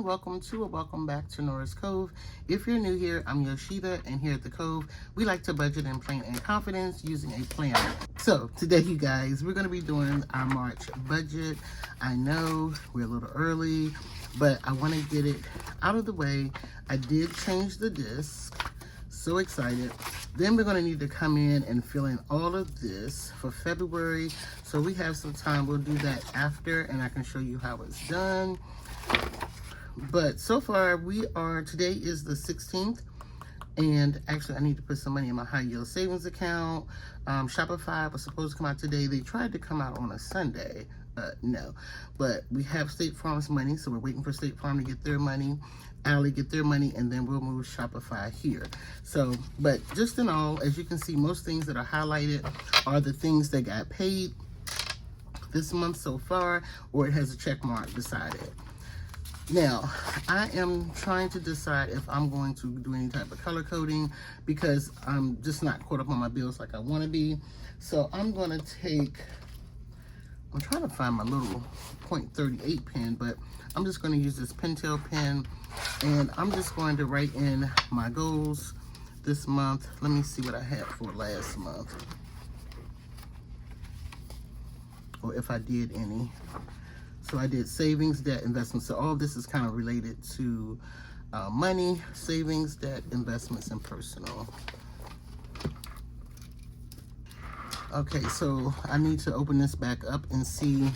welcome to or welcome back to Noras Cove. If you're new here, I'm Yoshida, and here at the Cove, we like to budget in plain and confidence using a planner. So today, you guys, we're going to be doing our March budget. I know we're a little early, but I want to get it out of the way. I did change the disc. So excited. Then we're going to need to come in and fill in all of this for February. So we have some time. We'll do that after, and I can show you how it's done. But so far, today is the 16th. And actually, I need to put some money in my high yield savings account. Shopify was supposed to come out today. They tried to come out on a Sunday. No. But we have State Farm's money, so we're waiting for State Farm to get their money. Ally get their money, and then we'll move Shopify here. So, but just in all, as you can see, most things that are highlighted are the things that got paid this month so far, or it has a check mark beside it. Now, I am trying to decide if I'm going to do any type of color coding because I'm just not caught up on my bills like I want to be. So I'm going to I'm trying to find my little .38 pen, but I'm just going to use this Pentel pen, and I'm just going to write in my goals this month. Let me see what I had for last month, or if I did any. So I did savings, debt, investments. So all this is kind of related to money, savings, debt, investments, and personal. Okay, so I need to open this back up and see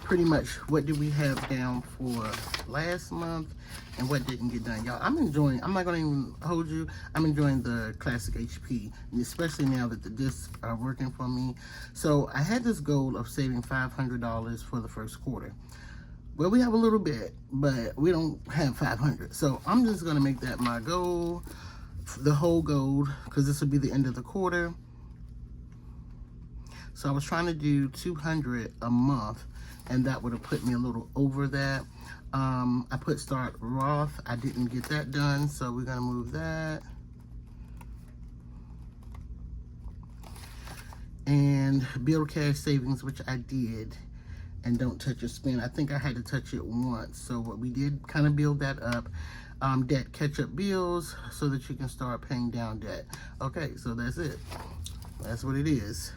pretty much what did we have down for last month and what didn't get done. Y'all, I'm not going to even hold you, I'm enjoying the classic HP, especially now that the discs are working for me. So I had this goal of saving $500 for the first quarter. Well, we have a little bit, but we don't have 500. So I'm just going to make that my goal, the whole goal, because this will be the end of the quarter. So I was trying to do 200 a month, and that would have put me a little over that. I put start Roth. I didn't get that done, so we're gonna move that. And build cash savings, which I did, and don't touch your spend. I think I had to touch it once, so what we did kind of build that up. Debt catch up bills so that you can start paying down debt. Okay, so that's it. That's what it is.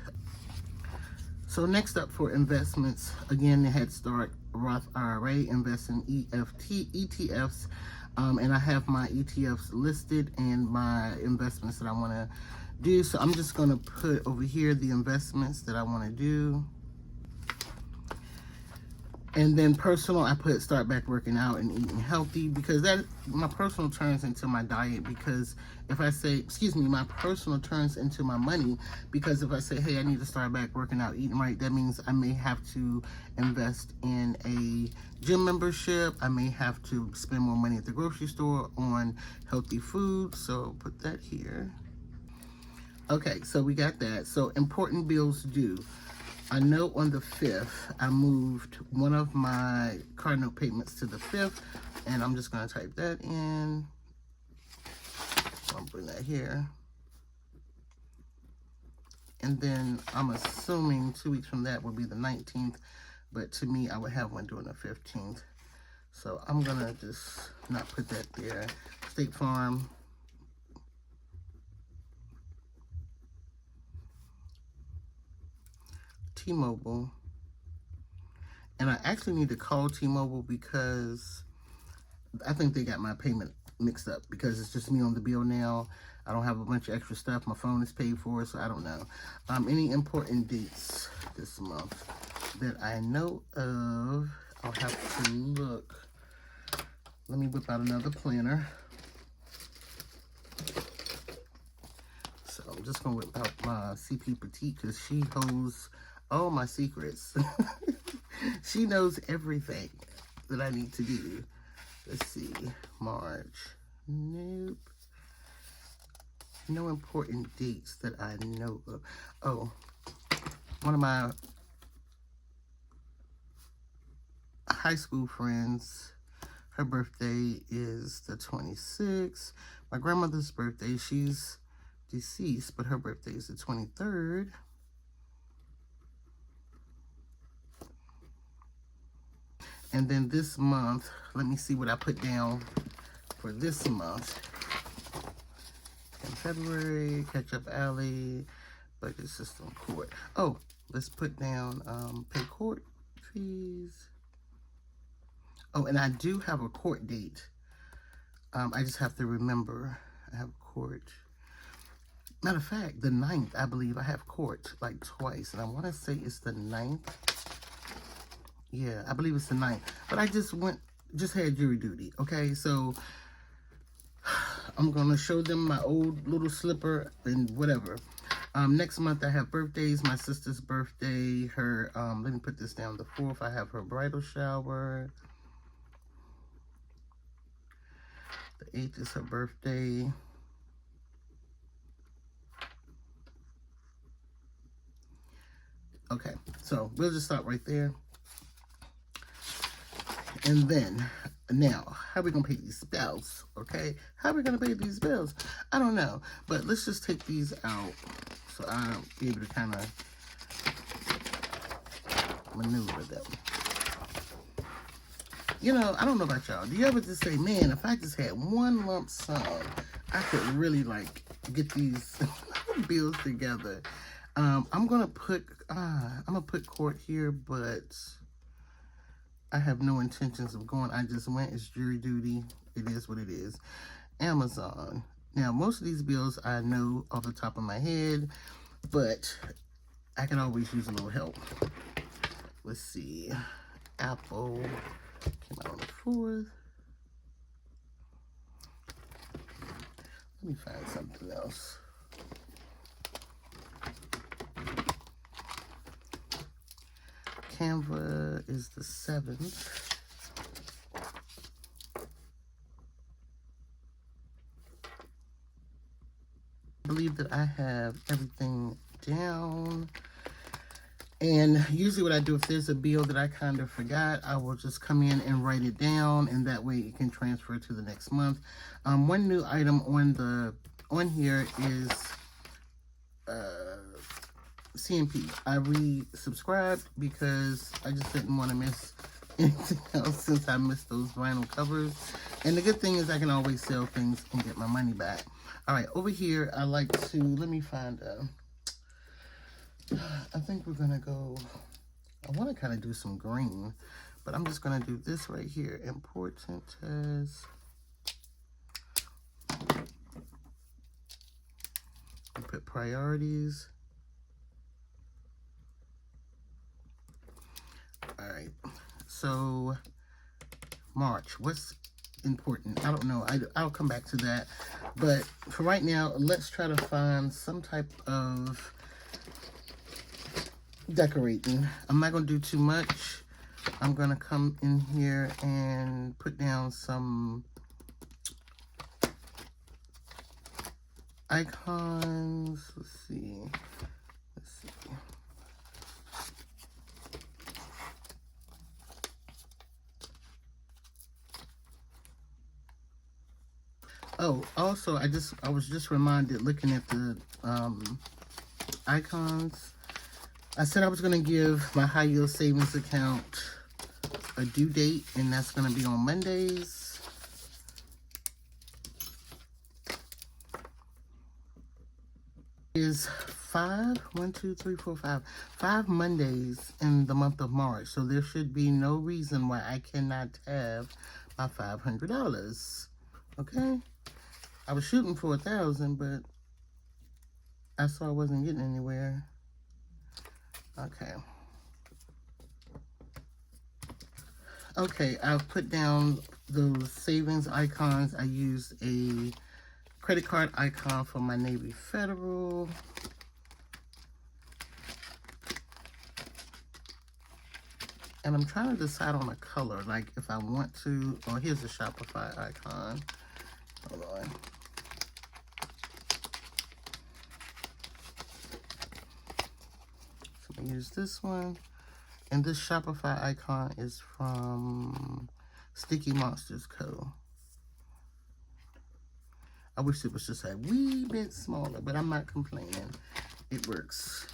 So next up for investments, again, the Head Start Roth IRA, invest in ETFs, and I have my ETFs listed and my investments that I want to do. So I'm just going to put over here the investments that I want to do. And then personal, I put start back working out and eating healthy, because my personal turns into my diet. Because if I say, my personal turns into my money, because if I say, hey, I need to start back working out, eating right, that means I may have to invest in a gym membership. I may have to spend more money at the grocery store on healthy food. So put that here. Okay, so we got that. So important bills due. I know on the 5th, I moved one of my car note payments to the 5th, and I'm just going to type that in. I'll bring that here. And then I'm assuming 2 weeks from that will be the 19th, but to me, I would have one during the 15th. So I'm going to just not put that there. State Farm. T-Mobile, and I actually need to call T-Mobile because I think they got my payment mixed up, because it's just me on the bill now. I don't have a bunch of extra stuff. My phone is paid for, so I don't know. Any important dates this month that I know of? I'll have to look. Let me whip out another planner. So I'm just gonna whip out my CP Petite, because she holds all my secrets. She knows everything that I need to do. Let's see, March. Nope. No important dates that I know of. Oh, one of my high school friends, her birthday is the 26th. My grandmother's birthday, she's deceased, but her birthday is the 23rd. And then this month, let me see what I put down for this month. In February, Catch Up Alley, Budget System, Court. Oh, let's put down pay court fees. Oh, and I do have a court date. I just have to remember I have court. Matter of fact, the 9th, I believe I have court like twice. And I want to say it's the 9th. Yeah, I believe it's the 9th. But I just had jury duty. Okay, so I'm going to show them my old little slipper and whatever. Next month I have birthdays. My sister's birthday. Her, let me put this down. The 4th, I have her bridal shower. The 8th is her birthday. Okay, so we'll just stop right there. And then, now, how are we going to pay these bills, okay? How are we going to pay these bills? I don't know, but let's just take these out so I'll be able to kind of maneuver them. You know, I don't know about y'all. Do you ever just say, man, if I just had one lump sum, I could really, like, get these bills together. I'm gonna put court here, but I have no intentions of going. I just went. It's jury duty. It is what it is. Amazon. Now, most of these bills I know off the top of my head, but I can always use a little help. Let's see. Apple came out on the 4th. Let me find something else. Canva is the 7th. I believe that I have everything down. And usually what I do, if there's a bill that I kind of forgot, I will just come in and write it down, and that way it can transfer to the next month. One new item on here is CMP. I resubscribed because I just didn't want to miss anything else since I missed those vinyl covers. And the good thing is I can always sell things and get my money back. All right, over here, I like to, let me find I think we're going to go, I want to kind of do some green, but I'm just going to do this right here. Important as, put priorities. All right, so March, what's important? I don't know. I'll come back to that. But for right now, let's try to find some type of decorating. I'm not going to do too much. I'm going to come in here and put down some icons. Let's see. Oh, also, I was just reminded looking at the icons. I said I was going to give my high yield savings account a due date, and that's going to be on Mondays. Is 5 Mondays in the month of March, so there should be no reason why I cannot have my $500. Okay, I was shooting for 1,000, but I saw I wasn't getting anywhere. Okay. Okay, I've put down those savings icons. I used a credit card icon for my Navy Federal. And I'm trying to decide on a color, like if I want to, oh, here's a Shopify icon. Hold on. So I use this one. And this Shopify icon is from Sticky Monsters Co. I wish it was just a wee bit smaller, but I'm not complaining. It works.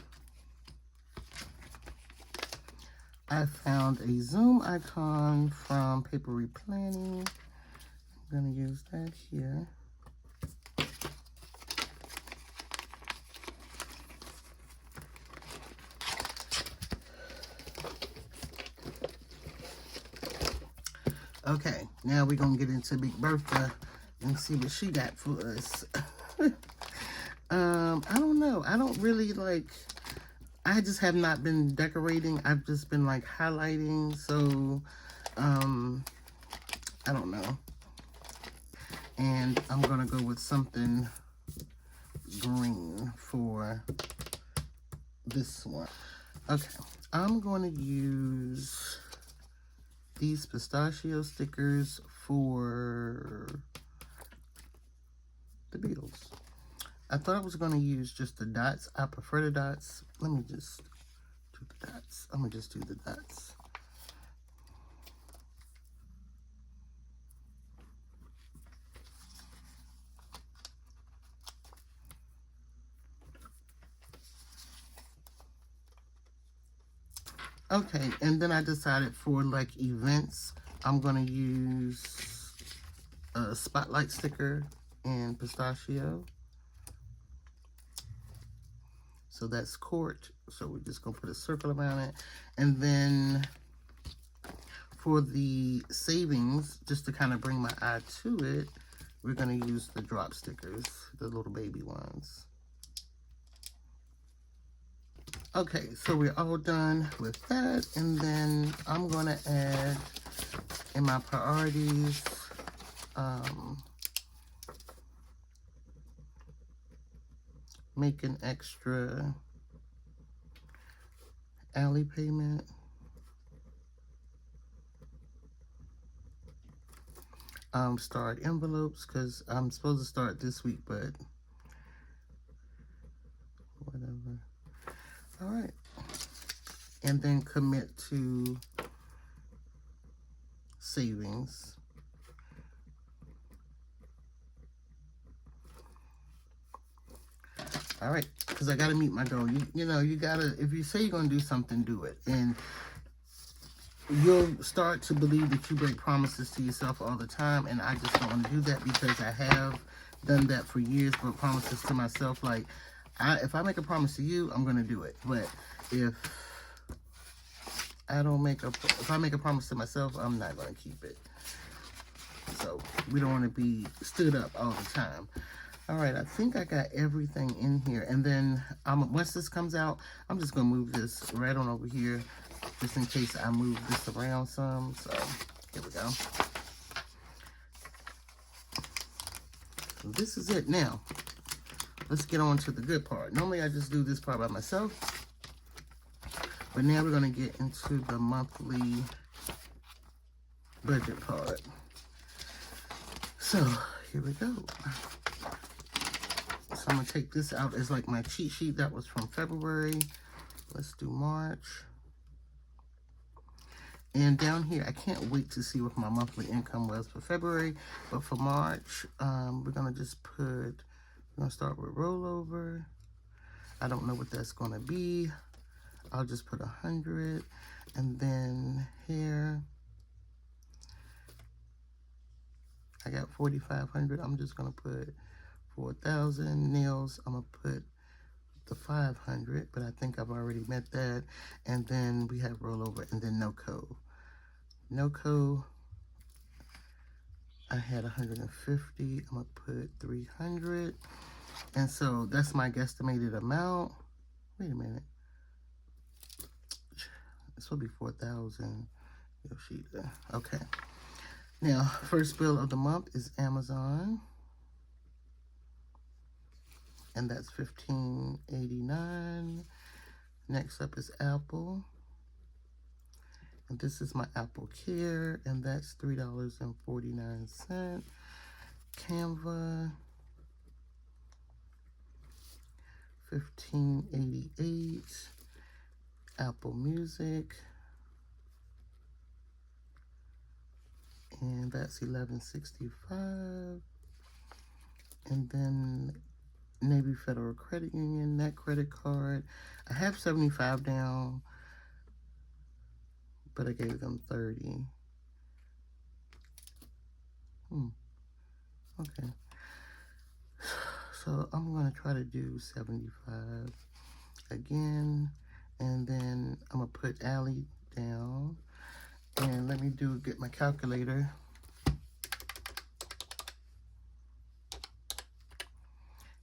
I found a zoom icon from Paper Replanning. I'm going to use that here. Okay, now we're going to get into Big Bertha and see what she got for us. I don't know. I don't really like... I just have not been decorating. I've just been like highlighting. So, I don't know. And I'm going to go with something green for this one. Okay. I'm going to use these pistachio stickers for the Beatles. I thought I was going to use just the dots. I prefer the dots. Let me just do the dots. I'm going to just do the dots. Okay, and then I decided for like events, I'm going to use a spotlight sticker in pistachio. So that's court. So we're just going to put a circle around it. And then for the savings, just to kind of bring my eye to it, we're going to use the drop stickers, the little baby ones. Okay, so we're all done with that. And then I'm going to add in my priorities, make an extra alley payment. Start envelopes, because I'm supposed to start this week, but whatever. All right. And then commit to savings. All right, because I got to meet my goal. You know, you got to, if you say you're going to do something, do it. And you'll start to believe that you break promises to yourself all the time. And I just don't want to do that, because I have done that for years, broke promises to myself. Like, if I make a promise to you, I'm going to do it. But if I make a promise to myself, I'm not going to keep it. So we don't want to be stood up all the time. All right, I think I got everything in here. And then once this comes out, I'm just going to move this right on over here, just in case I move this around some. So here we go. So this is it now. Let's get on to the good part. Normally I just do this part by myself, but now we're going to get into the monthly budget part. So here we go. So I'm going to take this out as like my cheat sheet. That was from February. Let's do March. And down here, I can't wait to see what my monthly income was for February. But for March, we're going to just put, we're going to start with rollover. I don't know what that's going to be. I'll just put 100. And then hair, I got 4,500. I'm just going to put 4,000. Nails, I'm going to put the 500, but I think I've already met that. And then we have rollover, and then no-co. No-co, I had 150. I'm going to put 300. And so that's my guesstimated amount. Wait a minute. This will be 4,000. Yoshida. Okay. Now, first bill of the month is Amazon. And that's $15.89. Next up is Apple. And this is my Apple Care, and that's $3.49. Canva, $15.88. Apple Music, and that's $11.65. And then Navy Federal Credit Union, that credit card. I have $75 down. but I gave them 30. Okay. So I'm going to try to do 75 again. And then I'm going to put Allie down. And let me get my calculator.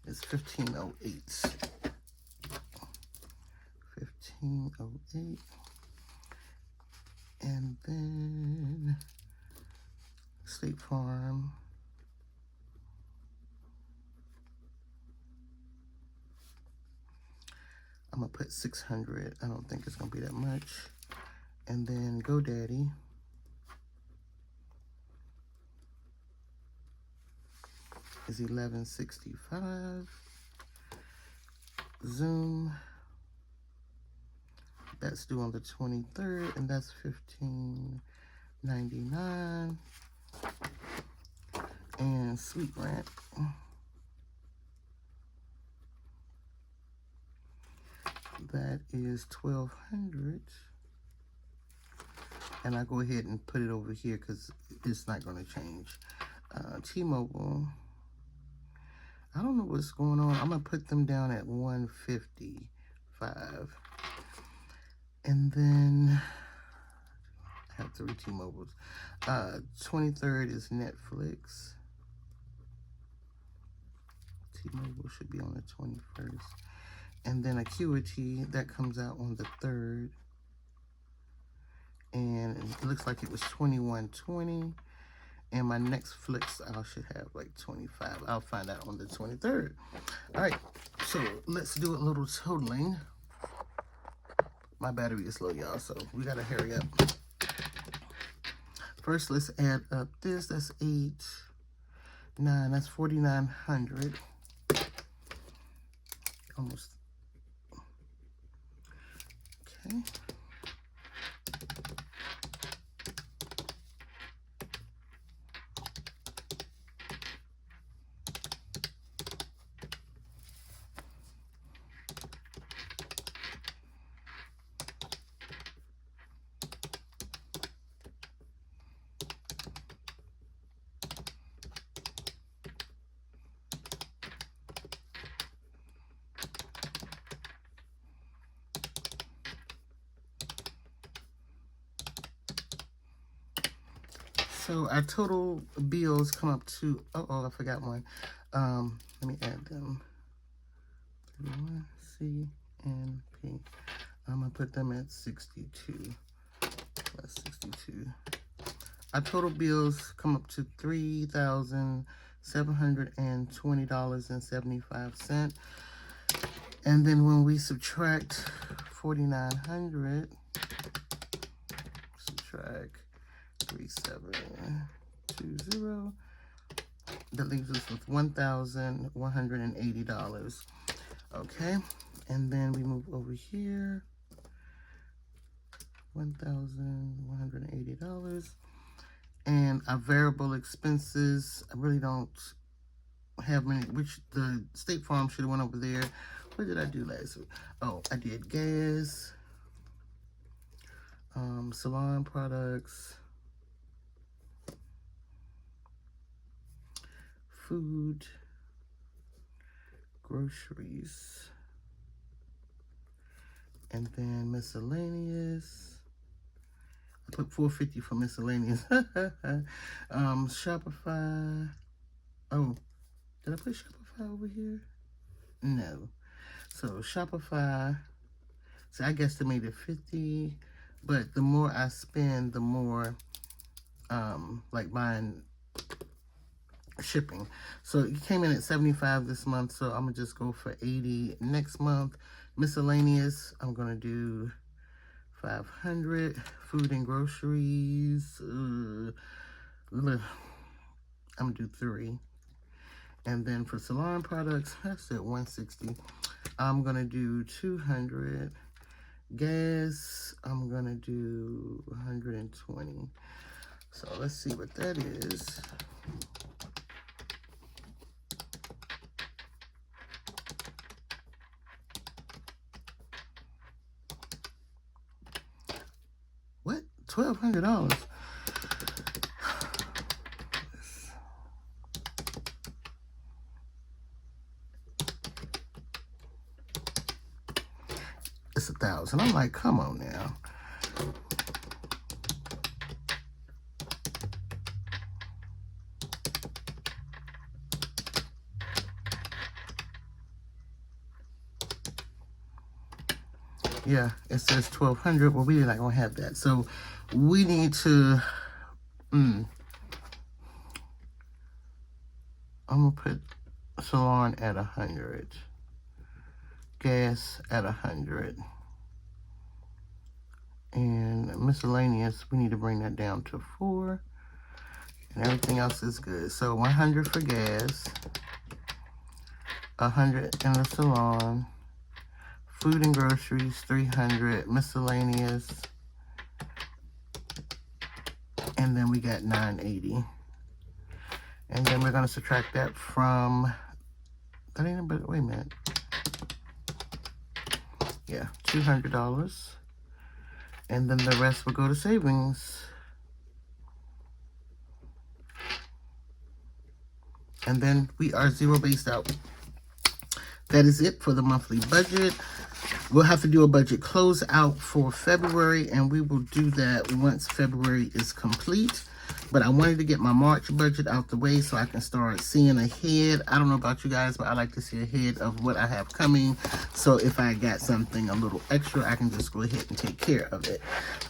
It's 1508. 1508. And then State Farm. I'm gonna put 600. I don't think it's gonna be that much. And then GoDaddy. Is 1165. Zoom. That's due on the 23rd, and that's $15.99. And Sweet Rent. That is $1,200. And I go ahead and put it over here because it's not going to change. T-Mobile. I don't know what's going on. I'm going to put them down at $155. And then I have 3 T-Mobiles. 23rd is Netflix. T-Mobile should be on the 21st. And then Acuity, that comes out on the 3rd. And it looks like it was $21.20. And my Netflix, I should have like 25. I'll find out on the 23rd. All right, so let's do a little totaling. My battery is low, y'all, so we gotta hurry up. First, let's add up this. That's 8, 9. That's 4,900. Almost. Okay. So our total bills come up to, I forgot one. Let me add them. 31, C, and P. I'm gonna put them at 62, plus 62. Our total bills come up to $3,720.75. And then when we subtract 4,900, subtract 3720, that leaves us with $1,180. Okay, and then we move over here, $1,180. And our variable expenses, I really don't have many, which the State Farm should have went over there. What did I do last week? Oh, I did gas, salon products, food, groceries, and then miscellaneous. I put $450 for miscellaneous. Shopify. Oh, did I put Shopify over here? No. So Shopify. So I guesstimated 50, but the more I spend, the more like buying shipping. So it came in at 75 this month, so I'm gonna just go for 80 next month. Miscellaneous, I'm gonna do 500. Food and groceries, I'm gonna do 3. And then for salon products, that's at 160. I'm gonna do 200. Gas, I'm gonna do 120. So let's see what that is. What? $1,200. It's $1,000. I'm like, come on now. Yeah, it says 1,200. Well, we're not gonna have that. So we need to. I'm gonna put salon at 100. Gas at 100. And miscellaneous, we need to bring that down to 4. And everything else is good. So 100 for gas, 100 in the salon, food and groceries, 300, miscellaneous, and then we got 980. And then we're gonna subtract that from, that ain't, but wait a minute. Yeah, $200. And then the rest will go to savings. And then we are zero based out. That is it for the monthly budget. We'll have to do a budget closeout for February, and we will do that once February is complete. But I wanted to get my March budget out the way so I can start seeing ahead. I don't know about you guys, but I like to see ahead of what I have coming. So if I got something a little extra, I can just go ahead and take care of it.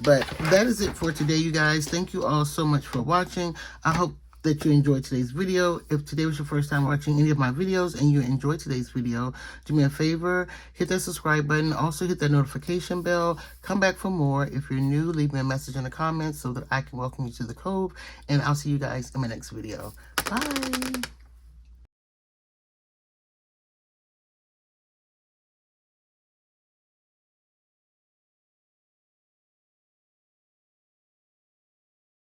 But that is it for today, you guys. Thank you all so much for watching. I hope that you enjoyed today's video. If today was your first time watching any of my videos and you enjoyed today's video, do me a favor, hit that subscribe button. Also hit that notification bell. Come back for more. If you're new, leave me a message in the comments so that I can welcome you to the Cove. And I'll see you guys in my next video. Bye.